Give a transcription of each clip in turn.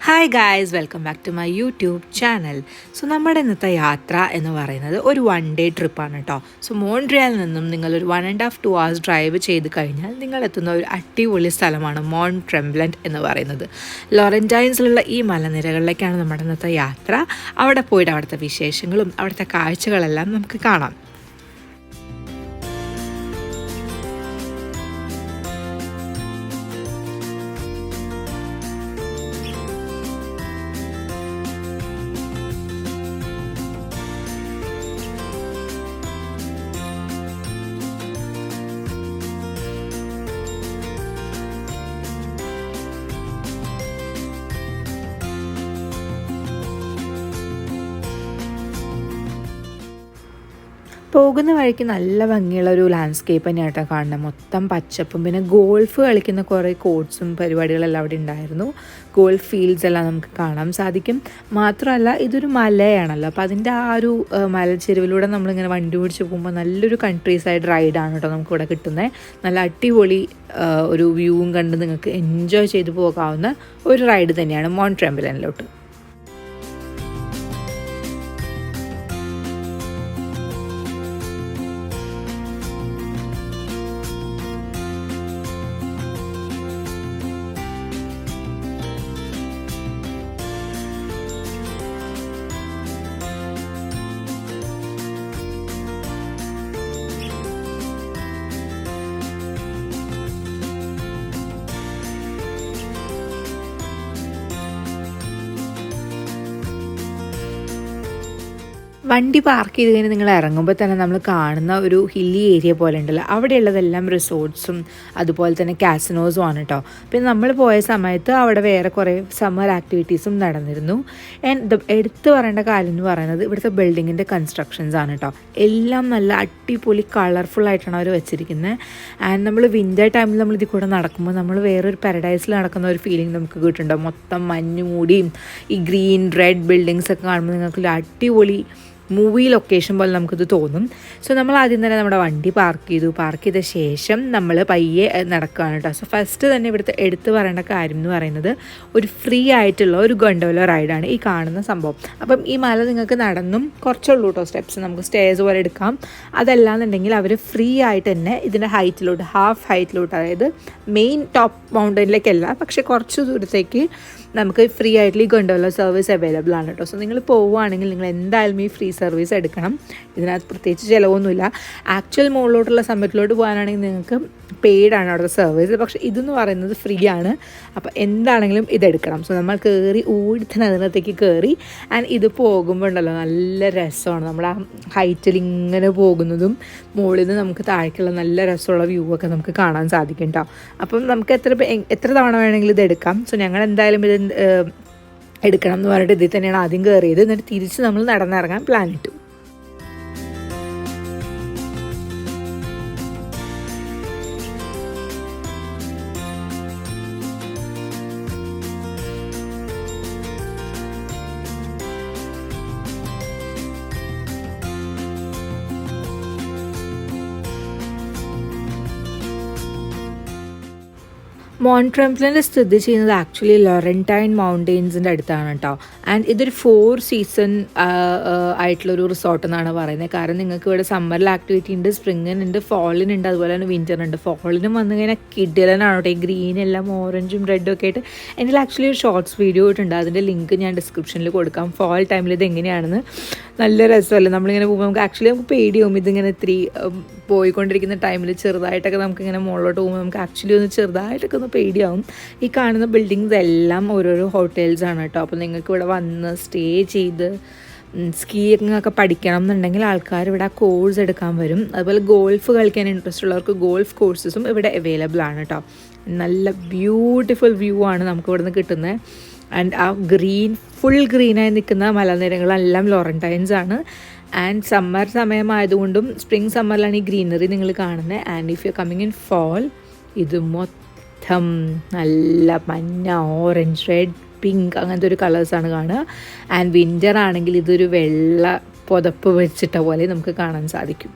Hi guys, welcome back to my YouTube channel. So നമ്മുടെ ഇന്നത്തെ യാത്ര എന്ന് പറയുന്നത് ഒരു 1 ഡേ ട്രിപ്പാണ് കേട്ടോ. സോ മോൺട്രിയലിൽ നിന്നും നിങ്ങളൊരു 1.5 to 2 hours ഡ്രൈവ് ചെയ്ത് കഴിഞ്ഞാൽ നിങ്ങൾ എത്തുന്ന ഒരു അടിപൊളി സ്ഥലമാണ് മോണ്ട് ട്രെംബ്ലൻറ്റ് എന്ന് പറയുന്നത്. ലോറൻറ്റൈൻസിലുള്ള ഈ മലനിരകളിലേക്കാണ് നമ്മുടെ ഇന്നത്തെ യാത്ര. അവിടെ പോയിട്ട് അവിടുത്തെ വിശേഷങ്ങളും അവിടുത്തെ കാഴ്ചകളെല്ലാം നമുക്ക് കാണാം. പോകുന്ന വഴിക്ക് നല്ല ഭംഗിയുള്ള ഒരു ലാൻഡ്സ്കേപ്പ് തന്നെയാട്ടോ കാണുന്നത്. മൊത്തം പച്ചപ്പും പിന്നെ ഗോൾഫ് കളിക്കുന്ന കുറേ കോർട്സും പരിപാടികളെല്ലാം അവിടെ ഉണ്ടായിരുന്നു. ഗോൾഫ് ഫീൽഡ്സ് എല്ലാം നമുക്ക് കാണാൻ സാധിക്കും. മാത്രമല്ല ഇതൊരു മലയാണല്ലോ, അപ്പോൾ അതിൻ്റെ ആ ഒരു മലച്ചെരുവിലൂടെ നമ്മളിങ്ങനെ വണ്ടി ഓടിച്ച് പോകുമ്പോൾ നല്ലൊരു കൺട്രി സൈഡ് റൈഡാണ് കേട്ടോ നമുക്കിവിടെ കിട്ടുന്നത്. നല്ല അടിപൊളി ഒരു വ്യൂവും കണ്ട് നിങ്ങൾക്ക് എൻജോയ് ചെയ്ത് പോകാവുന്ന ഒരു റൈഡ് തന്നെയാണ് മോണ്ട് ട്രെംബ്ലൻറ്റിലോട്ട്. വണ്ടി പാർക്ക് ചെയ്ത് കഴിഞ്ഞാൽ നിങ്ങൾ ഇറങ്ങുമ്പോൾ തന്നെ നമ്മൾ കാണുന്ന ഒരു ഹില്ലി ഏരിയ പോലെ ഉണ്ടല്ലോ, അവിടെയുള്ളതെല്ലാം റിസോർട്ട്സും അതുപോലെ തന്നെ കാസിനോസും ആണ് കേട്ടോ. പിന്നെ നമ്മൾ പോയ സമയത്ത് അവിടെ വേറെ കുറേ സമ്മർ ആക്ടിവിറ്റീസും നടന്നിരുന്നു. എടുത്തു പറയേണ്ട കാര്യം എന്ന് പറയുന്നത് ഇവിടുത്തെ ബിൽഡിങ്ങിൻ്റെ കൺസ്ട്രക്ഷൻസ് ആണ് കേട്ടോ. എല്ലാം നല്ല അടിപൊളി കളർഫുള്ളായിട്ടാണ് അവർ വെച്ചിരിക്കുന്നത്. ആൻഡ് നമ്മൾ വിൻ്റർ ടൈമിൽ നമ്മൾ ഇതിൽ കൂടെ നടക്കുമ്പോൾ നമ്മൾ വേറൊരു പാരഡൈസിൽ നടക്കുന്ന ഒരു ഫീലിംഗ് നമുക്ക് കിട്ടുന്നുണ്ടോ. മൊത്തം മഞ്ഞ് മൂടിയും ഈ ഗ്രീൻ റെഡ് ബിൽഡിങ്സ് ഒക്കെ കാണുമ്പോൾ നിങ്ങൾക്ക് അടിപൊളി മൂവി ലൊക്കേഷൻ പോലെ നമുക്കിത് തോന്നും. സോ നമ്മൾ ആദ്യം തന്നെ നമ്മുടെ വണ്ടി പാർക്ക് ചെയ്ത ശേഷം നമ്മൾ പയ്യെ നടക്കുകയാണ് കേട്ടോ. സോ ഫസ്റ്റ് തന്നെ ഇവിടുത്തെ എടുത്തു പറയേണ്ട കാര്യം എന്ന് പറയുന്നത് ഒരു ഫ്രീ ആയിട്ടുള്ള ഒരു ഗൊണ്ടോല റൈഡാണ് ഈ കാണുന്ന സംഭവം. അപ്പം ഈ മല നിങ്ങൾക്ക് നടന്നും കുറച്ചുള്ളൂ കേട്ടോ സ്റ്റെപ്സ്, നമുക്ക് സ്റ്റേഴ്സ് പോലെ എടുക്കാം. അതല്ലാന്നുണ്ടെങ്കിൽ അവർ ഫ്രീ ആയിട്ട് തന്നെ ഇതിൻ്റെ ഹൈറ്റിലോട്ട്, ഹാഫ് ഹൈറ്റിലോട്ട്, അതായത് മെയിൻ ടോപ്പ് മൗണ്ടനിലേക്കല്ല പക്ഷേ കുറച്ച് ദൂരത്തേക്ക് നമുക്ക് ഫ്രീ ആയിട്ടുള്ള ഈ ഗൊണ്ടോല സർവീസ് അവൈലബിൾ ആണ് കേട്ടോ. സോ നിങ്ങൾ പോവുകയാണെങ്കിൽ നിങ്ങൾ എന്തായാലും ഈ ഫ്രീ സർവീസ് എടുക്കണം. ഇതിനകത്ത് പ്രത്യേകിച്ച് ചിലവൊന്നുമില്ല. ആക്ച്വൽ മുകളിലോട്ടുള്ള സമ്മിറ്റിലോട്ട് പോകാനാണെങ്കിൽ നിങ്ങൾക്ക് പെയ്ഡാണ് അവിടുത്തെ സർവീസ്, പക്ഷേ ഇതെന്ന് പറയുന്നത് ഫ്രീ ആണ്. അപ്പോൾ എന്താണെങ്കിലും ഇതെടുക്കണം. സോ നമ്മൾ കയറി ഓടിത്തന്നെ അതിനകത്തേക്ക് കയറി. ആൻഡ് ഇത് പോകുമ്പോൾ ഉണ്ടല്ലോ നല്ല രസമാണ്. നമ്മൾ ആ ഹൈറ്റിൽ ഇങ്ങനെ പോകുന്നതും മുകളിൽ നിന്ന് നമുക്ക് താഴേക്കുള്ള നല്ല രസമുള്ള വ്യൂ ഒക്കെ നമുക്ക് കാണാൻ സാധിക്കും കേട്ടോ. അപ്പം നമുക്ക് എത്ര തവണ വേണമെങ്കിലും ഇത് എടുക്കാം. സോ ഞങ്ങൾ എന്തായാലും ഇത് എടുക്കണം എന്ന് പറഞ്ഞിട്ട് ഇതിൽ തന്നെയാണ് ആദ്യം കയറിയത്. എന്നിട്ട് തിരിച്ച് നമ്മൾ നടന്നിറങ്ങാൻ പ്ലാൻ ഇട്ടു. മോണ്ട് ട്രെംബ്ലൻറ്റ് സ്ഥിതി ചെയ്യുന്നത് ആക്ച്വലി ലോറൻറ്റൈൻ മൗണ്ടെയ്ൻസിൻ്റെ അടുത്താണ് കേട്ടോ. ആൻഡ് ഇതൊരു 4 സീസൺ ആയിട്ടുള്ളൊരു റിസോർട്ട് എന്നാണ് പറയുന്നത്. കാരണം നിങ്ങൾക്ക് ഇവിടെ സമ്മറിൽ ആക്ടിവിറ്റി ഉണ്ട്, സ്പ്രിങ്ങിനുണ്ട്, ഫോളിനുണ്ട്, അതുപോലെ തന്നെ വിൻ്ററിനുണ്ട്. ഫോളിനും വന്നു കഴിഞ്ഞാൽ കിഡിലനാണ് കേട്ടോ. ഈ ഗ്രീനെല്ലാം ഓറഞ്ചും റെഡും ഒക്കെ ആയിട്ട് എൻ്റെ ആക്ച്വലി ഒരു ഷോർട്സ് വീഡിയോ ഇട്ടുണ്ട്. അതിൻ്റെ ലിങ്ക് ഞാൻ ഡിസ്ക്രിപ്ഷനിൽ കൊടുക്കാം. ഫോൾ ടൈമിൽ ഇത് എങ്ങനെയാണെന്ന് നല്ല രസമല്ലേ. നമ്മളിങ്ങനെ പോകുമ്പോൾ നമുക്ക് പേടിയാവും. ഇതിങ്ങനെ ഇത്തിരി പോയിക്കൊണ്ടിരിക്കുന്ന ടൈമിൽ ചെറുതായിട്ടൊക്കെ നമുക്കിങ്ങനെ മുകളിലോട്ട് പോകുമ്പോൾ നമുക്ക് ആക്ച്വലി ഒന്ന് ചെറുതായിട്ടൊക്കെ ഒന്ന് പേടിയാവും. ഈ കാണുന്ന ബിൽഡിങ്സ് എല്ലാം ഓരോരോ ഹോട്ടൽസാണ് കേട്ടോ. അപ്പോൾ നിങ്ങൾക്ക് ഇവിടെ വന്ന് സ്റ്റേ ചെയ്ത് സ്കീയിങ് ഒക്കെ പഠിക്കണം എന്നുണ്ടെങ്കിൽ ആൾക്കാർ ഇവിടെ ആ കോഴ്സ് എടുക്കാൻ വരും. അതുപോലെ ഗോൾഫ് കളിക്കാൻ ഇൻട്രസ്റ്റ് ഉള്ളവർക്ക് ഗോൾഫ് കോഴ്സസും ഇവിടെ അവൈലബിൾ ആണ് കേട്ടോ. നല്ല ബ്യൂട്ടിഫുൾ വ്യൂ ആണ് നമുക്ക് ഇവിടെ നിന്ന് കിട്ടുന്നത്. ആൻഡ് ആ ഫുൾ ഗ്രീനായി നിൽക്കുന്ന മലനിരകളെല്ലാം ലോറൻറ്റൈൻസ് ആണ്. ആൻഡ് സമ്മർ സമയമായതുകൊണ്ടും സ്പ്രിങ് സമ്മറിലാണ് ഈ ഗ്രീനറി നിങ്ങൾ കാണുന്നത്. And if you coming in fall ഇത് മൊത്തം നല്ല മഞ്ഞ, ഓറഞ്ച്, റെഡ്, പിങ്ക് അങ്ങനത്തെ ഒരു കളേഴ്സാണ് കാണുക. ആൻഡ് വിൻ്റർ ആണെങ്കിൽ ഇതൊരു വെള്ള പുതപ്പ് വെച്ചിട്ട പോലെ നമുക്ക് കാണാൻ സാധിക്കും.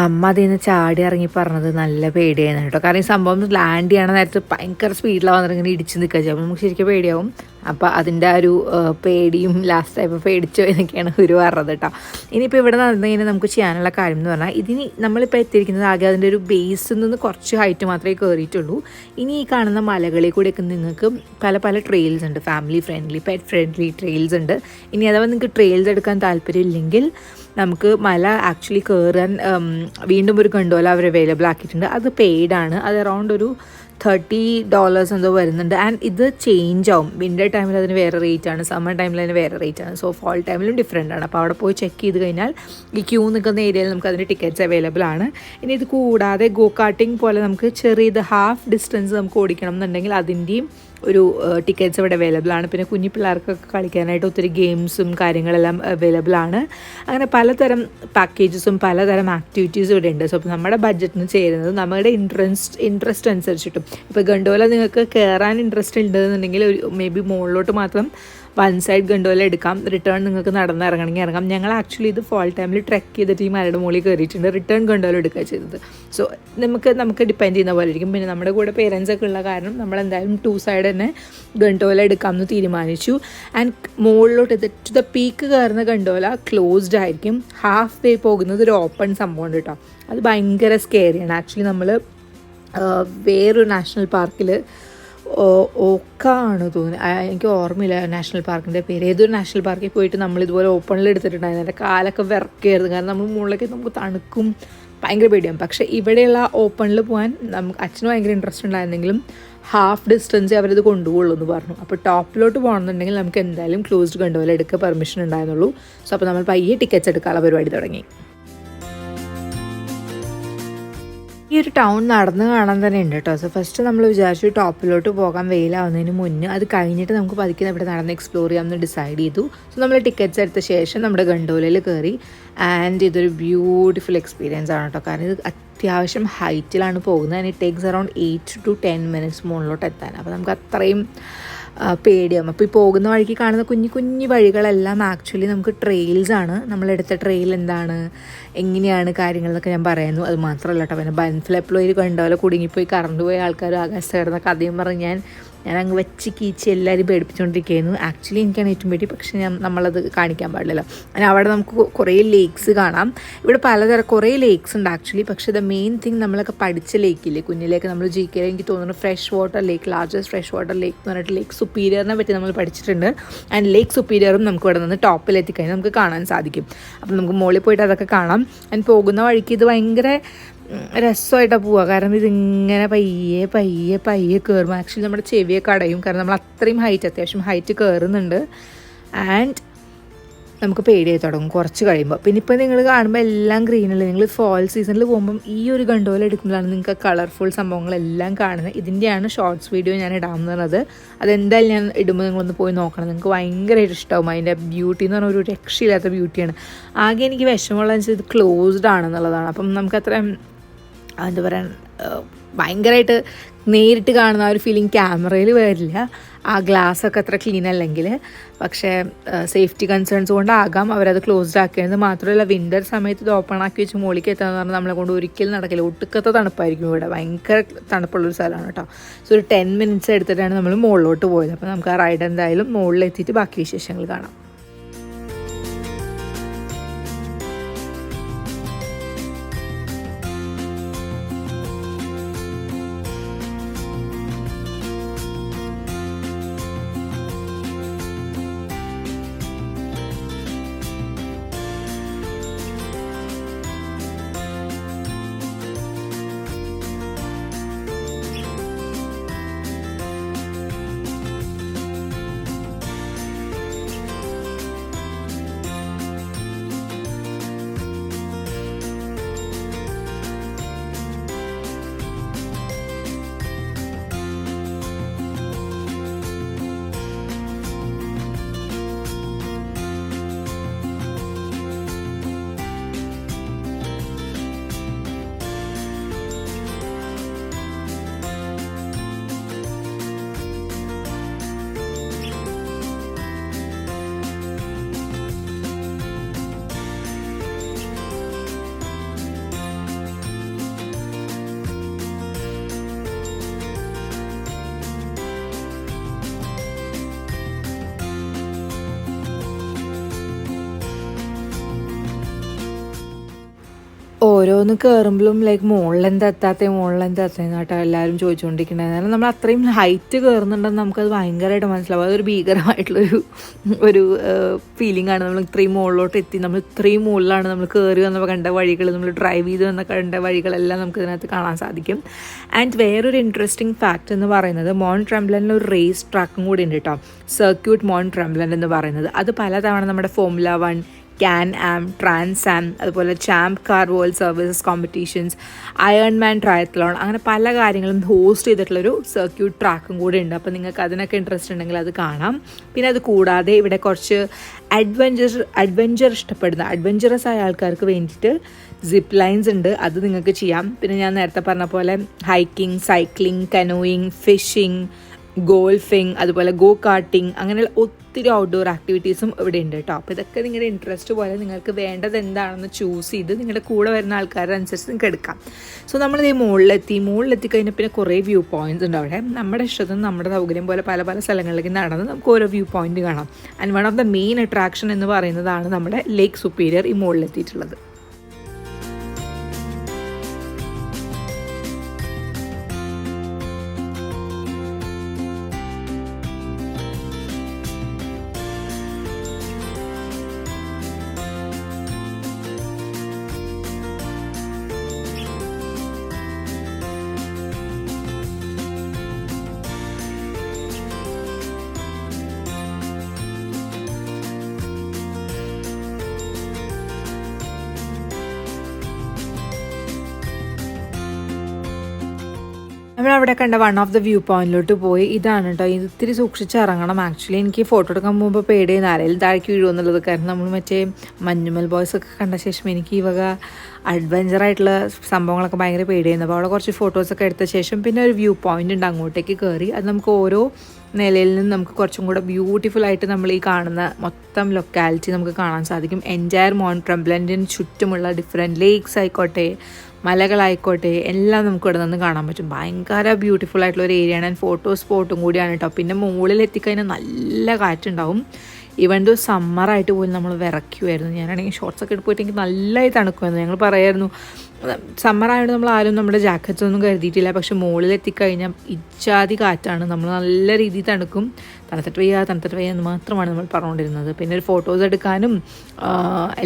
അമ്മ അതിൽ നിന്ന് ചാടി ഇറങ്ങി പറഞ്ഞത് നല്ല പേടിയായിരുന്നു കേട്ടോ. കാരണം ഈ സംഭവം ലാൻഡ് ചെയ്യണ നേരത്ത് ഭയങ്കര സ്പീഡിലാണ് വന്നിട്ട് ഇങ്ങനെ ഇടിച്ച് നിൽക്കുക ചെയ്യുമ്പോൾ നമുക്ക് ശരിക്കും പേടിയാവും. അപ്പോൾ അതിൻ്റെ ആ ഒരു പേടിയും ലാസ്റ്റ് ആയപ്പോൾ പേടിച്ചോ എന്നൊക്കെയാണ് ഒരു പറഞ്ഞത് കേട്ടോ. ഇനിയിപ്പോൾ ഇവിടെ നടന്നു കഴിഞ്ഞാൽ നമുക്ക് ചെയ്യാനുള്ള കാര്യം എന്ന് പറഞ്ഞാൽ ഇതിന് നമ്മളിപ്പോൾ എത്തിയിരിക്കുന്നത് ആകെ അതിൻ്റെ ഒരു ബേസിൽ നിന്ന് കുറച്ച് ഹൈറ്റ് മാത്രമേ കയറിയിട്ടുള്ളൂ. ഇനി ഈ കാണുന്ന മലകളിൽ കൂടെയൊക്കെ നിങ്ങൾക്ക് പല പല ട്രെയിൽസ് ഉണ്ട്, family friendly, pet friendly trails ഉണ്ട്. ഇനി അഥവാ നിങ്ങൾക്ക് ട്രെയിൽസ് എടുക്കാൻ താല്പര്യമില്ലെങ്കിൽ നമുക്ക് മല ആക്ച്വലി കയറാൻ വീണ്ടും ഒരു ഗണ്ടോല അവർ അവൈലബിൾ ആക്കിയിട്ടുണ്ട്. അത് പെയ്ഡാണ്, അത് അറൗണ്ട് ഒരു $30 എന്തോ വരുന്നുണ്ട്. ആൻഡ് ഇത് ചേഞ്ച് ആവും. വിൻ്റർ ടൈമിൽ അതിന് വേറെ റേറ്റ് ആണ്, സമ്മർ ടൈമിൽ അതിന് വേറെ റേറ്റ് ആണ്, സോ ഫോൾ ടൈമിലും ഡിഫറെൻ്റ് ആണ്. അപ്പോൾ അവിടെ പോയി ചെക്ക് ചെയ്ത് കഴിഞ്ഞാൽ ഈ ക്യൂ നിൽക്കുന്ന ഏരിയയിൽ നമുക്ക് അതിൻ്റെ ടിക്കറ്റ്സ് അവൈലബിൾ ആണ്. ഇനി ഇത് കൂടാതെ ഗോ കാർട്ടിംഗ് പോലെ നമുക്ക് ചെറിയത് ഹാഫ് ഡിസ്റ്റൻസ് നമുക്ക് ഓടിക്കണം എന്നുണ്ടെങ്കിൽ അതിൻ്റെയും ഒരു ടിക്കറ്റ്സ് ഇവിടെ അവൈലബിൾ ആണ്. പിന്നെ കുഞ്ഞു പിള്ളേർക്കൊക്കെ കളിക്കാനായിട്ട് ഒത്തിരി ഗെയിംസും കാര്യങ്ങളെല്ലാം അവൈലബിൾ ആണ്. അങ്ങനെ പലതരം പാക്കേജസും പലതരം ആക്ടിവിറ്റീസും ഇവിടെ ഉണ്ട്. സോ അപ്പോൾ നമ്മുടെ ബഡ്ജറ്റിന് ചേരുന്നത് നമ്മുടെ ഇൻട്രസ്റ്റ് അനുസരിച്ചിട്ടും. ഇപ്പോൾ ഗണ്ടോല നിങ്ങൾക്ക് കയറാൻ ഇൻട്രസ്റ്റ് ഉണ്ടെന്നുണ്ടെങ്കിൽ ഒരു മേ ബി മുകളിലോട്ട് മാത്രം വൺ സൈഡ് ഗണ്ടോല എടുക്കാം, റിട്ടേൺ നിങ്ങൾക്ക് നടന്ന് ഇറങ്ങണമെങ്കിൽ ഇറങ്ങാം. ഞങ്ങൾ ആക്ച്വലി ഇത് ഫോൾ ടൈമിൽ ട്രെക്ക് ചെയ്തിട്ട് ഈ മലയുടെ മുകളിൽ കയറിയിട്ടുണ്ട്, റിട്ടേൺ ഗണ്ടോല എടുക്കുക ചെയ്തത്. സോ നമുക്ക് ഡിപ്പെൻഡ് ചെയ്യുന്ന പോലെ ഇരിക്കും. പിന്നെ നമ്മുടെ കൂടെ പേരൻസ് ഒക്കെ ഉള്ള കാരണം നമ്മൾ എന്തായാലും 2 സൈഡ് തന്നെ ഗണ്ടോല എടുക്കാമെന്ന് തീരുമാനിച്ചു. ആൻഡ് മുകളിലോട്ട് ടു ദ പീക്ക് കയറുന്ന ഗണ്ടോല ക്ലോസ്ഡ് ആയിരിക്കും. ഹാഫ് വേ പോകുന്നത് ഒരു ഓപ്പൺ സംഭവം കേട്ടോ. അത് ഭയങ്കര സ്കേറിയാണ്. ആക്ച്വലി നമ്മൾ വേറൊരു നാഷണൽ പാർക്കിൽ ഓക്കാണ് തോന്നുന്നത്, എനിക്ക് ഓർമ്മയില്ല നാഷണൽ പാർക്കിൻ്റെ പേര്. ഏതൊരു നാഷണൽ പാർക്കിൽ പോയിട്ട് നമ്മളിതുപോലെ ഓപ്പണിൽ എടുത്തിട്ടുണ്ടായിരുന്നു. എൻ്റെ കാലൊക്കെ വിറക്കായിരുന്നു, കാരണം നമ്മൾ മുകളിലേക്ക് നമുക്ക് തണുക്കും, ഭയങ്കര പേടിയാവും. പക്ഷേ ഇവിടെയുള്ള ഓപ്പണിൽ പോകാൻ നമുക്ക് അച്ഛന് ഭയങ്കര ഇൻട്രസ്റ്റ് ഉണ്ടായിരുന്നെങ്കിലും ഹാഫ് ഡിസ്റ്റൻസ് അവരത് കൊണ്ടുപോകുള്ളൂ എന്ന് പറഞ്ഞു. അപ്പോൾ ടോപ്പിലോട്ട് പോകണമെന്നുണ്ടെങ്കിൽ നമുക്ക് എന്തായാലും ക്ലോസ്ഡ് ഗണ്ടോല എടുക്കുക പെർമിഷൻ ഉണ്ടായിരുന്നുള്ളൂ. സോ അപ്പോൾ നമ്മൾ പയ്യെ ടിക്കറ്റ്സ് എടുക്കാനുള്ള പരിപാടി തുടങ്ങി. ഈ ഒരു ടൗൺ നടന്ന് കാണാൻ തന്നെ ഉണ്ട് കേട്ടോ. സോ ഫസ്റ്റ് നമ്മൾ വിചാരിച്ചു ടോപ്പിലോട്ട് പോകാൻ വെയിലാവുന്നതിന് മുന്നേ, അത് കഴിഞ്ഞിട്ട് നമുക്ക് പതുക്കെ ഇവിടെ നടന്ന് എക്സ്പ്ലോർ ചെയ്യാമെന്ന് ഡിസൈഡ് ചെയ്തു. സോ നമ്മൾ ടിക്കറ്റ്സ് എടുത്ത ശേഷം നമ്മുടെ ഗണ്ടോലയിൽ കയറി. ആൻഡ് ഇതൊരു ബ്യൂട്ടിഫുൾ എക്സ്പീരിയൻസ് ആണ് കേട്ടോ. കാരണം ഇത് അത്യാവശ്യം ഹൈറ്റിലാണ് പോകുന്നത്. And it takes around 8 to 10 minutes മുകളിലോട്ട് എത്താൻ. അപ്പോൾ നമുക്ക് അത്രയും പേടിയാവും. അപ്പോൾ ഈ പോകുന്ന വഴിക്ക് കാണുന്ന കുഞ്ഞു കുഞ്ഞു വഴികളെല്ലാം ആക്ച്വലി നമുക്ക് ട്രെയിൽസാണ്. നമ്മളെടുത്ത ട്രെയിൽ എന്താണ്, എങ്ങനെയാണ് കാര്യങ്ങളെന്നൊക്കെ ഞാൻ പറയുന്നു. അത് മാത്രമല്ല കേട്ടോ, പിന്നെ ബൻഫിൽ എപ്പോഴും ഒരു ഗണ്ടോല കുടുങ്ങിപ്പോയി കറണ്ട് പോയ ആൾക്കാർ ആകാശത്ത് കിടന്ന കഥയും പറഞ്ഞ് ഞാൻ അങ്ങ് വെച്ച് കീച്ച് എല്ലാവരും പേടിപ്പിച്ചുകൊണ്ടിരിക്കുകയായിരുന്നു. ആക്ച്വലി എനിക്കാണ് ഏറ്റവും പേടി, പക്ഷേ നമ്മളത് കാണിക്കാൻ പാടില്ലല്ലോ. അങ്ങനെ അവിടെ നമുക്ക് കുറേ ലേക്സ് കാണാം. ഇവിടെ കുറേ ലേക്സ് ഉണ്ട് ആക്ച്വലി. പക്ഷേ ദ മെയിൻ തിങ് നമ്മളൊക്കെ പഠിച്ച ലേക്കില്ലേ കുഞ്ഞിലേക്ക്, നമ്മൾ GK എനിക്ക് തോന്നുന്നു fresh water lake, largest fresh water lake എന്ന് പറഞ്ഞിട്ട് ലേക്ക് സുപ്പീരിയറിനെ പറ്റി നമ്മൾ പഠിച്ചിട്ടുണ്ട്. ആൻഡ് ലേക്ക് സുപ്പീരിയറും നമുക്ക് ഇവിടെ നിന്ന് ടോപ്പിലെത്തിക്കഴിഞ്ഞാൽ നമുക്ക് കാണാൻ സാധിക്കും. അപ്പം നമുക്ക് മുകളിൽ പോയിട്ട് അതൊക്കെ കാണാം. ആൻഡ് പോകുന്ന വഴിക്ക് ഇത് ഭയങ്കര രസമായിട്ടാണ് പോവുക. കാരണം ഇതിങ്ങനെ പയ്യെ പയ്യെ പയ്യെ കയറുമ്പോൾ ആക്ച്വലി നമ്മുടെ ചെവിയൊക്കെ അടയും. കാരണം നമ്മൾ അത്രയും അത്യാവശ്യം ഹൈറ്റ് കയറുന്നുണ്ട്. ആൻഡ് നമുക്ക് പേടിയായി തുടങ്ങും കുറച്ച് കഴിയുമ്പോൾ. പിന്നെ ഇപ്പോൾ നിങ്ങൾ കാണുമ്പോൾ എല്ലാം ഗ്രീനല്ലേ. നിങ്ങൾ ഫോൾ സീസണിൽ പോകുമ്പം ഈ ഒരു ഗണ്ടോല എടുക്കുമ്പോഴാണ് നിങ്ങൾക്ക് കളർഫുൾ സംഭവങ്ങളെല്ലാം കാണുന്നത്. ഇതിൻ്റെയാണ് ഷോർട്സ് വീഡിയോ ഞാൻ ഇടാമെന്ന് പറഞ്ഞത്. അതെന്തായാലും ഞാൻ ഇടുമ്പോൾ നിങ്ങളൊന്ന് പോയി നോക്കണം, നിങ്ങൾക്ക് ഭയങ്കരമായിട്ട് ഇഷ്ടമാവും. അതിൻ്റെ ബ്യൂട്ടി എന്ന് പറഞ്ഞാൽ ഒരു രക്ഷയില്ലാത്ത ബ്യൂട്ടിയാണ്. ആകെ എനിക്ക് വിഷമമുള്ള ഇത് ക്ലോസ്ഡ് ആണെന്നുള്ളതാണ്. അപ്പം നമുക്കത്ര എന്താ പറയുക, ഭയങ്കരമായിട്ട് നേരിട്ട് കാണുന്ന ആ ഒരു ഫീലിംഗ് ക്യാമറയിൽ വരില്ല, ആ ഗ്ലാസ്സൊക്കെ അത്ര ക്ലീൻ അല്ലെങ്കിൽ. പക്ഷേ സേഫ്റ്റി കൺസേൺസ് കൊണ്ടാകാം അവരത് ക്ലോസ്ഡ് ആക്കിയത്. മാത്രമല്ല വിൻ്റർ സമയത്ത് ഇത് ഓപ്പൺ ആക്കി വെച്ച് മുകളിലേക്ക് എത്താന്ന് പറഞ്ഞാൽ നമ്മളെ കൊണ്ട് ഒരിക്കലും നടക്കില്ല. ഒട്ടുക്കത്തെ തണുപ്പായിരിക്കും ഇവിടെ, ഭയങ്കര തണുപ്പുള്ളൊരു സ്ഥലമാണ് കേട്ടോ. സോ ഒരു 10 minutes എടുത്തിട്ടാണ് നമ്മൾ മുകളിലോട്ട് പോയത്. അപ്പോൾ നമുക്ക് ആ റൈഡ് എന്തായാലും മുകളിലെത്തിയിട്ട് ബാക്കി വിശേഷങ്ങൾ കാണാം. ഓരോന്ന് കയറുമ്പോഴും ലൈക്ക് മുകളിലെന്താ എത്താത്തതെന്ന് കേട്ടോ എല്ലാവരും ചോദിച്ചുകൊണ്ടിരിക്കുന്നത്. കാരണം നമ്മൾ അത്രയും ഹൈറ്റ് കയറുന്നുണ്ടെന്ന് നമുക്കത് ഭയങ്കരമായിട്ട് മനസ്സിലാവും. അതൊരു ഭീകരമായിട്ടുള്ളൊരു ഒരു ഫീലിംഗ് ആണ്. നമ്മൾ ഇത്രയും മുകളിലോട്ട് എത്തി, നമ്മൾ ഇത്രയും മുകളിലാണ് നമ്മൾ കയറി വന്നപ്പോൾ കണ്ട വഴികൾ, നമ്മൾ ഡ്രൈവ് ചെയ്ത് വന്ന കണ്ട വഴികളെല്ലാം നമുക്ക് ഇതിനകത്ത് കാണാൻ സാധിക്കും. ആൻഡ് വേറൊരു ഇൻട്രസ്റ്റിംഗ് ഫാക്റ്റ് എന്ന് പറയുന്നത് മോൺ ട്രംബ്ലനിൽ ഒരു റേസ് ട്രാക്കും കൂടി ഉണ്ട് കേട്ടോ, സർക്യൂട്ട് മോൺ ട്രംബ്ലൻ എന്ന് പറയുന്നത്. അത് പലതവണ നമ്മുടെ formula 1, can am, trans am, അതുപോലെ champ car world services competitions, ironman triathlon, അങ്ങനെ പല കാര്യങ്ങളും ഹോസ്റ്റ് ചെയ്തിട്ടുള്ളൊരു സർക്യൂട്ട് ട്രാക്കും കൂടെ ഉണ്ട്. അപ്പോൾ നിങ്ങൾക്ക് അതിനൊക്കെ ഇൻട്രസ്റ്റ് ഉണ്ടെങ്കിൽ അത് കാണാം. പിന്നെ അത് കൂടാതെ ഇവിടെ കുറച്ച് അഡ്വഞ്ചർ ഇഷ്ടപ്പെടുന്ന അഡ്വഞ്ചറസ് ആയ ആൾക്കാർക്ക് വേണ്ടിയിട്ട് സിപ്പ് ലൈൻസ് ഉണ്ട്, അത് നിങ്ങൾക്ക് ചെയ്യാം. പിന്നെ ഞാൻ നേരത്തെ പറഞ്ഞ പോലെ hiking, cycling, canoeing, fishing, golfing, അതുപോലെ ഗോ കാർട്ടിങ്, അങ്ങനെയുള്ള ഒത്തിരി ഔട്ട്ഡോർ ആക്ടിവിറ്റീസും ഇവിടെ ഉണ്ട് കേട്ടോ. അപ്പോൾ ഇതൊക്കെ നിങ്ങളുടെ ഇൻട്രസ്റ്റ് പോലെ നിങ്ങൾക്ക് വേണ്ടത് എന്താണെന്ന് ചൂസ് ചെയ്ത് നിങ്ങളുടെ കൂടെ വരുന്ന ആൾക്കാരുടെ അനുസരിച്ച് നിങ്ങൾക്ക് എടുക്കാം. സോ നമ്മൾ ഈ മുകളിലെത്തി കഴിഞ്ഞാൽ പിന്നെ കുറേ വ്യൂ പോയിൻറ്റ്സ് ഉണ്ട് അവിടെ. നമ്മുടെ ഇഷ്ടത്തിന് നമ്മുടെ സൗകര്യം പോലെ പല പല സ്ഥലങ്ങളിലേക്ക് നടന്ന് നമുക്ക് ഓരോ വ്യൂ പോയിൻറ്റ് കാണാം. And one of the main attraction എന്ന് പറയുന്നതാണ് നമ്മുടെ ലേക്ക് സുപ്പീരിയർ ഈ മുകളിലെത്തിയിട്ടുള്ളത്. നമ്മളവിടെ കണ്ട വൺ ഓഫ് ദ വ്യൂ പോയിന്റിലോട്ട് പോയി. ഇതാണ് കേട്ടോ, ഇത് ഇത്തിരി സൂക്ഷിച്ച് ഇറങ്ങണം. ആക്ച്വലി എനിക്ക് ഫോട്ടോ എടുക്കാൻ പോകുമ്പോൾ പേടിയായിരുന്നു ആരെങ്കിലും താഴേക്ക് വീഴുമെന്നുള്ളത്. കാരണം നമ്മൾ മറ്റേ മഞ്ഞുമൽ ബോയ്സ് ഒക്കെ കണ്ട ശേഷം എനിക്ക് ഈ വക അഡ്വഞ്ചറായിട്ടുള്ള സംഭവങ്ങളൊക്കെ ഭയങ്കര പേടിയായിരുന്നു. അപ്പോൾ അവിടെ കുറച്ച് ഫോട്ടോസൊക്കെ എടുത്ത ശേഷം പിന്നെ ഒരു വ്യൂ പോയിന്റ് ഉണ്ട്, അങ്ങോട്ടേക്ക് കയറി. അത് നമുക്ക് ഓരോ നിലയിൽ നിന്ന് നമുക്ക് കുറച്ചും കൂടെ ബ്യൂട്ടിഫുള്ളായിട്ട് നമ്മൾ ഈ കാണുന്ന മൊത്തം ലൊക്കാലിറ്റി നമുക്ക് കാണാൻ സാധിക്കും. എൻറ്റയർ മോൺ ട്രംബ്ലൻറ്റിന് ചുറ്റുമുള്ള ഡിഫറെൻറ്റ് ലേക്സ് ആയിക്കോട്ടെ, മലകളായിക്കോട്ടെ, എല്ലാം നമുക്ക് ഇവിടെ നിന്ന് കാണാൻ പറ്റും. ഭയങ്കര ബ്യൂട്ടിഫുൾ ആയിട്ടുള്ള ഒരു ഏരിയയാണ്. ആൻഡ് ഫോട്ടോ സ്പോട്ടും കൂടിയാണ് കേട്ടോ. പിന്നെ മുകളിൽ എത്തിക്കഴിഞ്ഞാൽ നല്ല കാറ്റുണ്ടാവും. ഈവൻ ദോ സമ്മറായിട്ട് പോലും നമ്മൾ വിറയ്ക്കുമായിരുന്നു. ഞാനാണെങ്കിൽ ഷോർട്സൊക്കെ എടുത്ത് പോയിട്ട് എനിക്ക് നല്ലതായി തണുക്കുമായിരുന്നു. ഞങ്ങൾ പറയായിരുന്നു സമ്മറായതുകൊണ്ട് നമ്മൾ ആരും നമ്മുടെ ജാക്കറ്റ്സ് ഒന്നും കരുതിയിട്ടില്ല. പക്ഷെ മുകളിലെത്തിക്കഴിഞ്ഞാൽ ഇച്ചാതി കാറ്റാണ്, നമ്മൾ നല്ല രീതിയിൽ തണുക്കും. തണുത്തിട്ട് വയ്യ എന്ന് മാത്രമാണ് നമ്മൾ പറഞ്ഞുകൊണ്ടിരുന്നത്. പിന്നെ ഒരു ഫോട്ടോസ് എടുക്കാനും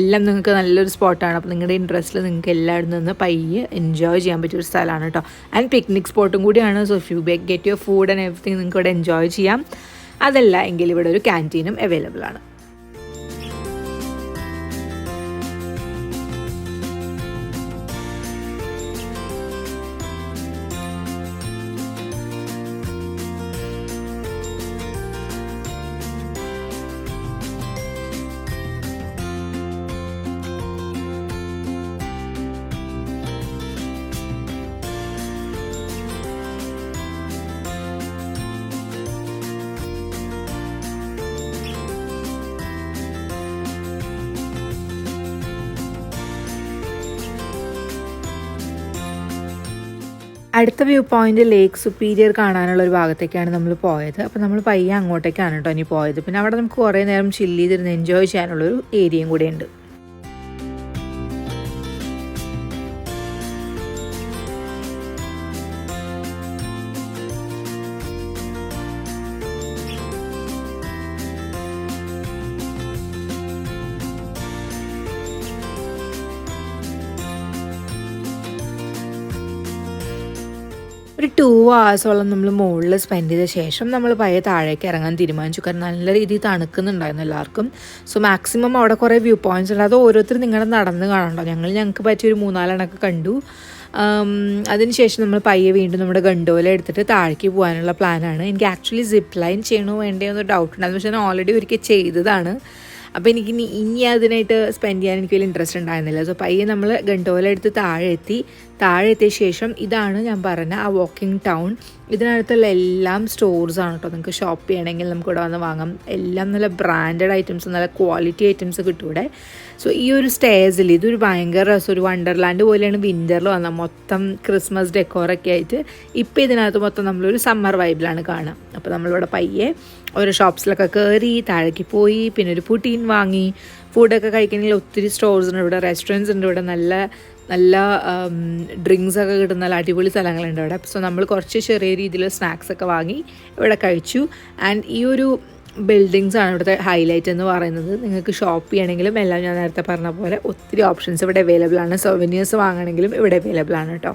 എല്ലാം നിങ്ങൾക്ക് നല്ലൊരു സ്പോട്ടാണ്. അപ്പോൾ നിങ്ങളുടെ ഇൻട്രസ്റ്റിൽ നിങ്ങൾക്ക് എല്ലായിടത്തും നിന്ന് പയ്യെ എൻജോയ് ചെയ്യാൻ പറ്റിയൊരു സ്ഥലമാണ് കേട്ടോ. ആൻഡ് പിക്നിക് സ്പോട്ടും കൂടിയാണ്. So if you get your food and everything നിങ്ങൾക്ക് ഇവിടെ എൻജോയ് ചെയ്യാം. അതല്ല എങ്കിൽ ഇവിടെ ഒരു ക്യാൻറ്റീനും അവൈലബിൾ ആണ്. അടുത്ത വ്യൂ പോയിന്റ് ലേക്ക് സുപ്പീരിയർ കാണാനുള്ള ഒരു ഭാഗത്തേക്കാണ് നമ്മൾ പോയത്. അപ്പോൾ നമ്മൾ പയ്യെ അങ്ങോട്ടേക്കാണ് കേട്ടോ ഇനി പോയത്. പിന്നെ അവിടെ നമുക്ക് കുറേ നേരം ചില്ല് ചെയ്തിരുന്ന് എൻജോയ് ചെയ്യാനുള്ളൊരു ഏരിയയും കൂടെ ഉണ്ട്. ഒരു 2 hours നമ്മൾ മുകളിൽ സ്പെൻഡ് ചെയ്ത ശേഷം നമ്മൾ പയ്യെ താഴേക്ക് ഇറങ്ങാൻ തീരുമാനിച്ചു. കാരണം നല്ല രീതിയിൽ തണുക്കുന്നുണ്ടായിരുന്നു എല്ലാവർക്കും. സോ മാക്സിമം അവിടെ കുറേ വ്യൂ പോയിൻറ്റ്സ് ഉണ്ട്. അത് ഓരോരുത്തരും നിങ്ങളുടെ നടന്ന് കാണണ്ടോ. ഞങ്ങൾക്ക് പറ്റിയൊരു 3-4 എണ്ണമൊക്കെ കണ്ടു. അതിനുശേഷം നമ്മൾ പയ്യെ വീണ്ടും നമ്മുടെ ഗണ്ടോല എടുത്തിട്ട് താഴേക്ക് പോകാനുള്ള പ്ലാനാണ്. എനിക്ക് ആക്ച്വലി സിപ്പ് ലൈൻ ചെയ്യണോ വേണ്ടയോ എന്നൊരു ഡൗട്ട് ഉണ്ടായിരുന്നു. പക്ഷേ ഞാൻ ഓൾറെഡി ഒരിക്കൽ ചെയ്തതാണ്. അപ്പോൾ എനിക്ക് ഇനി അതിനായിട്ട് സ്പെൻഡ് ചെയ്യാൻ എനിക്ക് വലിയ ഇൻട്രസ്റ്റ് ഉണ്ടായിരുന്നില്ല. സോ പയ്യെ നമ്മൾ ഗണ്ടോല എടുത്ത് താഴെ എത്തിയ ശേഷം ഇതാണ് ഞാൻ പറഞ്ഞ ആ വാക്കിംഗ് ടൗൺ. ഇതിനടുത്തുള്ള എല്ലാം സ്റ്റോർസാണ് കേട്ടോ. നിങ്ങൾക്ക് ഷോപ്പ് ചെയ്യണമെങ്കിൽ നമുക്ക് ഇവിടെ വന്ന് വാങ്ങാം. എല്ലാം നല്ല ബ്രാൻഡഡ് ഐറ്റംസ്, നല്ല ക്വാളിറ്റി ഐറ്റംസ് കിട്ടും ഇവിടെ. സോ ഈ ഒരു സ്റ്റേജിൽ ഇതൊരു ഭയങ്കര രസം, ഒരു വണ്ടർലാൻഡ് പോലെയാണ് വിൻ്ററിൽ വന്നത്. മൊത്തം ക്രിസ്മസ് ഡെക്കോറൊക്കെ ആയിട്ട്. ഇപ്പോൾ ഇതിനകത്ത് മൊത്തം നമ്മളൊരു സമ്മർ വൈബിലാണ് കാണുക. അപ്പോൾ നമ്മളിവിടെ പയ്യെ ഓരോ ഷോപ്സിലൊക്കെ കയറി താഴേക്ക് പോയി. പിന്നെ ഒരു പുട്ടീൻ വാങ്ങി. ഫുഡൊക്കെ കഴിക്കണമെങ്കിൽ ഒത്തിരി സ്റ്റോർസ് ഉണ്ട് ഇവിടെ, റെസ്റ്റോറൻറ്റ്സ് ഉണ്ട് ഇവിടെ, നല്ല നല്ല ഡ്രിങ്ക്സൊക്കെ കിട്ടുന്ന നല്ല അടിപൊളി സ്ഥലങ്ങളുണ്ട് അവിടെ. സോ നമ്മൾ കുറച്ച് ചെറിയ രീതിയിൽ സ്നാക്സൊക്കെ വാങ്ങി ഇവിടെ കഴിച്ചു. ആൻഡ് ഈ ഒരു ബിൽഡിങ്സ് ആണ് ഇവിടുത്തെ ഹൈലൈറ്റ് എന്ന് പറയുന്നത്. നിങ്ങൾക്ക് ഷോപ്പ് ചെയ്യണമെങ്കിലും എല്ലാം ഞാൻ നേരത്തെ പറഞ്ഞ പോലെ ഒത്തിരി ഓപ്ഷൻസ് ഇവിടെ അവൈലബിൾ ആണ്. സൊവനീഴ്സ് വാങ്ങണമെങ്കിലും ഇവിടെ അവൈലബിൾ ആണ് കേട്ടോ.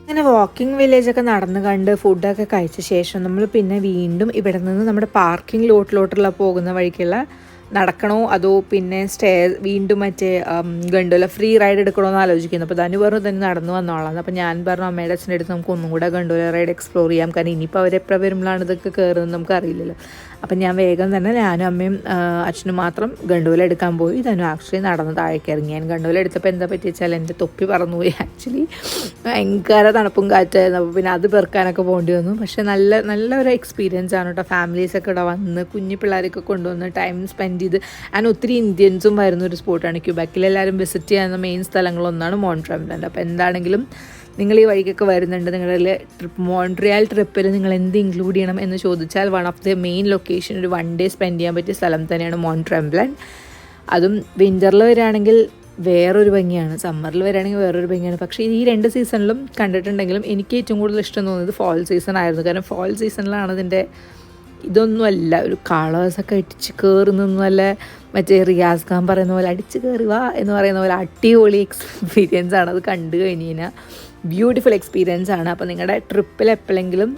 അങ്ങനെ വാക്കിംഗ് വില്ലേജൊക്കെ നടന്ന് കണ്ട് ഫുഡൊക്കെ കഴിച്ച ശേഷം നമ്മൾ പിന്നെ വീണ്ടും ഇവിടെ നിന്ന് നമ്മുടെ പാർക്കിംഗ് ലോട്ടിലോട്ടുള്ള പോകുന്ന വഴിക്കുള്ള നടക്കണോ അതോ പിന്നെ വീണ്ടും മറ്റേ ഗണ്ടോല ഫ്രീ റൈഡ് എടുക്കണോ എന്ന് ആലോചിക്കുന്നു. അപ്പോൾ ധനു പറഞ്ഞു തന്നെ നടന്നു വന്നോളാം. അപ്പോൾ ഞാൻ പറഞ്ഞു അമ്മയുടെ അച്ഛൻ്റെ അടുത്ത് നമുക്ക് ഒന്നും കൂടെ ഗണ്ടോല റൈഡ് എക്സ്പ്ലോർ ചെയ്യാം, കാരണം ഇനിയിപ്പോൾ അവരെപ്പോഴും വരുമ്പോഴാണ് ഇതൊക്കെ കയറുന്നത് നമുക്കറിയില്ലല്ലോ. അപ്പം ഞാൻ വേഗം തന്നെ ഞാനും അമ്മയും അച്ഛനും മാത്രം ഗണ്ടോല എടുക്കാൻ പോയി. ധനു ആക്ച്വലി നടന്ന് താഴേക്ക് ഇറങ്ങി. ഞാൻ ഗണ്ടോല എടുത്തപ്പോൾ എന്താ പറ്റി വെച്ചാൽ എൻ്റെ തൊപ്പി പറന്നുപോയി. ആക്ച്വലി ഭയങ്കര തണുപ്പും കാറ്റായിരുന്നു. അപ്പോൾ പിന്നെ അത് പെറുക്കാനൊക്കെ പോകേണ്ടി വന്നു. പക്ഷേ നല്ലൊരു എക്സ്പീരിയൻസ് ആണ് കേട്ടോ. ഫാമിലീസൊക്കെ ഇവിടെ വന്ന് കുഞ്ഞു പിള്ളേരൊക്കെ കൊണ്ടുവന്ന് ടൈം സ്പെൻഡ് ചെയ്ത്. ആൻഡ് ഒത്തിരി ഇന്ത്യൻസും വരുന്ന ഒരു സ്പോട്ടാണ്. ക്യൂബക്കിലെല്ലാവരും വിസിറ്റ് ചെയ്യുന്ന മെയിൻ സ്ഥലങ്ങളൊന്നാണ് മോൺട്രംബ്ലൻഡ്. അപ്പോൾ എന്താണെങ്കിലും നിങ്ങൾ ഈ വഴിക്കൊക്കെ വരുന്നുണ്ട്, നിങ്ങളുടെ മോൺട്രിയൽ ട്രിപ്പിൽ നിങ്ങൾ എന്ത് ഇൻക്ലൂഡ് ചെയ്യണം എന്ന് ചോദിച്ചാൽ one of the main location, ഒരു 1 day സ്പെൻഡ് ചെയ്യാൻ പറ്റിയ സ്ഥലം തന്നെയാണ് മോൺട്രംബ്ലൻഡ്. അതും വിൻ്ററിൽ വരികയാണെങ്കിൽ വേറൊരു ഭംഗിയാണ്, സമ്മറിൽ വരികയാണെങ്കിൽ വേറൊരു ഭംഗിയാണ്. പക്ഷേ ഈ 2 സീസണിലും കണ്ടിട്ടുണ്ടെങ്കിലും എനിക്ക് ഏറ്റവും കൂടുതൽ ഇഷ്ടം തോന്നിയത് ഫോൾ സീസൺ ആയിരുന്നു. കാരണം ഫോൾ സീസണിലാണ് ഇതിൻ്റെ ഇതൊന്നുമല്ല, ഒരു കളേഴ്സൊക്കെ അടിച്ച് കയറുന്നൊന്നുമല്ല, മറ്റേ റിയാസ് ഖാൻ പറയുന്ന പോലെ അടിച്ച് കയറി വാ എന്ന് പറയുന്ന പോലെ അടിപൊളി എക്സ്പീരിയൻസ് ആണ്. അത് കണ്ടു കഴിഞ്ഞ് കഴിഞ്ഞാൽ ബ്യൂട്ടിഫുൾ എക്സ്പീരിയൻസ് ആണ്. അപ്പോൾ നിങ്ങളുടെ ട്രിപ്പിൽ എപ്പോഴെങ്കിലും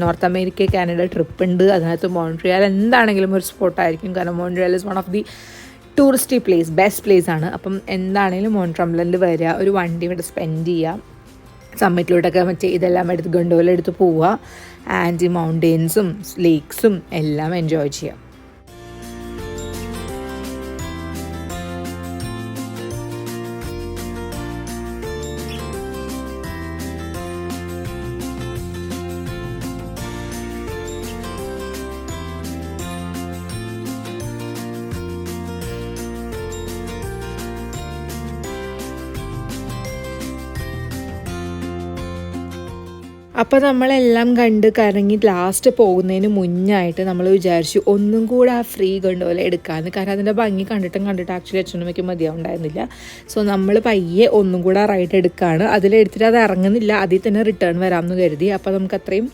നോർത്ത് അമേരിക്ക കാനഡ ട്രിപ്പ് ഉണ്ട്, അതിനകത്ത് മോൺട്രിയൽ എന്താണെങ്കിലും ഒരു സ്പോട്ടായിരിക്കും. കാരണം Montreal is one of the touristy place, best place ആണ്. അപ്പം എന്താണെങ്കിലും മോൺട്രംബ്ലൻഡിൽ വരിക, ഒരു 1 day ഇവിടെ സ്പെൻഡ് ചെയ്യുക, സമ്മിറ്റിലോട്ടൊക്കെ മറ്റേ ഇതെല്ലാം എടുത്ത് ഗണ്ടോല എടുത്ത് പോവുക, ആൻഡ് ഈ മൗണ്ടെയ്ൻസും ലേക്സും എല്ലാം എൻജോയ് ചെയ്യാം. അപ്പോൾ നമ്മളെല്ലാം കണ്ട് കറങ്ങി ലാസ്റ്റ് പോകുന്നതിന് മുന്നായിട്ട് നമ്മൾ വിചാരിച്ചു ഒന്നും കൂടെ ആ ഫ്രീ ഗണ്ടോല എടുക്കാമെന്ന്. കാരണം അതിൻ്റെ ഭംഗി കണ്ടിട്ട് ആക്ച്വലി അച്ഛനമ്മയ്ക്ക് മതിയാവുണ്ടായിരുന്നില്ല. സോ നമ്മൾ പയ്യെ ഒന്നും കൂടെ റൈഡ് എടുക്കുകയാണ്. അതിലെടുത്തിട്ട് അത് ഇറങ്ങുന്നില്ല, അതിൽ തന്നെ റിട്ടേൺ വരാമെന്ന് കരുതി. അപ്പോൾ നമുക്ക് അത്രയും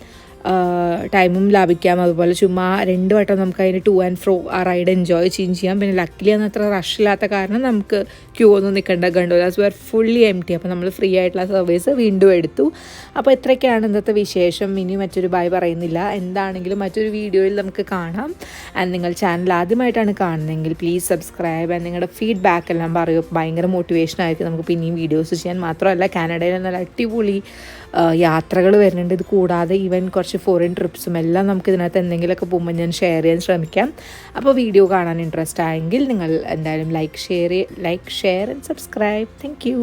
ടൈമും ലാഭിക്കാം. അതുപോലെ ചുമ്മാ 2 വട്ടം നമുക്ക് അതിന് ടു ആൻഡ് ഫ്രോ ആ റൈഡ് എൻജോയ് ചെയ്യാം. പിന്നെ ലക്കിലി അന്ന് അത്ര റഷ് ഇല്ലാത്ത കാരണം നമുക്ക് ക്യൂ ഒന്നും നിൽക്കേണ്ട. ഗണ്ടോലാസ് വെർ ഫുള്ളി എംപ്റ്റി. അപ്പോൾ നമ്മൾ ഫ്രീ ആയിട്ടുള്ള സർവീസ് വീണ്ടും എടുത്തു. അപ്പോൾ ഇത്രയൊക്കെയാണ് ഇന്നത്തെ വിശേഷം. ഇനി മറ്റൊരു ബൈ പറയുന്നില്ല. എന്താണെങ്കിലും മറ്റൊരു വീഡിയോയിൽ നമുക്ക് കാണാം. ആൻഡ് നിങ്ങൾ ചാനൽ ആദ്യമായിട്ടാണ് കാണുന്നതെങ്കിൽ പ്ലീസ് സബ്സ്ക്രൈബ്. ആൻഡ് നിങ്ങളുടെ ഫീഡ്ബാക്ക് എല്ലാം പറയൂ. ഭയങ്കര മോട്ടിവേഷൻ ആയിരിക്കും നമുക്ക് പിന്നെയും വീഡിയോസ് ചെയ്യാൻ. മാത്രമല്ല കാനഡയിൽ നല്ല അടിപൊളി യാത്രകൾ വരുന്നുണ്ട്. ഇത് കൂടാതെ ഈവൻ കുറച്ച് ഫോറിൻ ട്രിപ്സും എല്ലാം നമുക്ക് ഇതിനകത്ത് എന്തെങ്കിലുമൊക്കെ പോകുമ്പോൾ ഞാൻ ഷെയർ ചെയ്യാൻ ശ്രമിക്കാം. അപ്പോൾ വീഡിയോ കാണാൻ ഇൻട്രസ്റ്റ് ആയെങ്കിൽ നിങ്ങൾ എന്തായാലും like share and subscribe. Thank you.